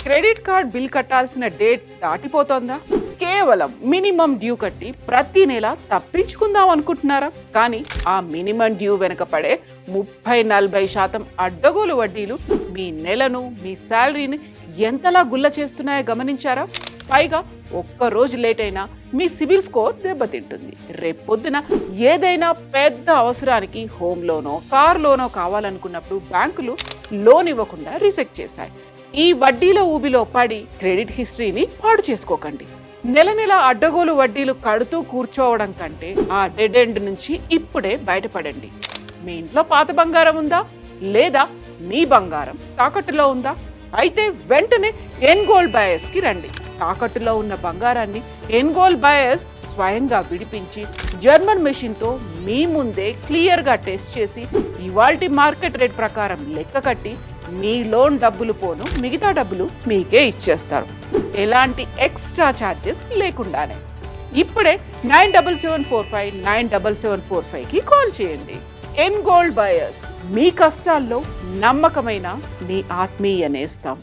Credit card bill కట్టాల్సిన date దాటిపోతోందా? కేవలం minimum due కట్టి ప్రతి నెల తప్పించుకుందాం అనుకుంటున్నారా? కానీ ఆ మినిమం డ్యూ వెనక పడే 30-40% అడ్డగోలు వడ్డీలు మీ నెలను, మీ శాలరీని ఎంతలా గుల్ల చేస్తున్నాయో గమనించారా? పైగా ఒక్కరోజు లేట్ అయినా మీ సిబిల్ స్కోర్ దెబ్బతింటుంది. రేపొద్దున ఏదైనా పెద్ద అవసరానికి హోమ్ లోనో, కార్ లోనో కావాలనుకున్నప్పుడు బ్యాంకులు లోన్ ఇవ్వకుండా రిజెక్ట్ చేశాయి. ఈ వడ్డీల ఊబిలో పడి క్రెడిట్ హిస్టరీని పాడు చేసుకోకండి. నెల నెల అడ్డగోలు వడ్డీలు కడుతూ కూర్చోవడం కంటే ఆ డెడ్ ఎండ్ నుంచి ఇప్పుడే బయటపడండి. మీ ఇంట్లో పాత బంగారం ఉందా? లేదా మీ బంగారం తాకట్టులో ఉందా? అయితే వెంటనే ఎన్గోల్డ్ బయర్స్ కి రండి. తాకట్టులో ఉన్న బంగారాన్ని ఎన్గోల్డ్ బయర్స్ స్వయంగా విడిపించి జర్మన్ మెషిన్ తో మీ ముందే క్లియర్ గా టెస్ట్ చేసి ఇవాల్టి మార్కెట్ రేట్ ప్రకారం లెక్క కట్టి మీ లోన్ డబ్బులు పోను మిగతా డబ్బులు మీకే ఇచ్చేస్తారు, ఎలాంటి ఎక్స్ట్రా ఛార్జెస్ లేకుండానే. ఇప్పుడే 9774597745 కి కాల్ చేయండి. ఎన్గోల్డ్ బయర్స్, మీ కష్టాల్లో నమ్మకమైన మీ ఆత్మీయ నేస్తం.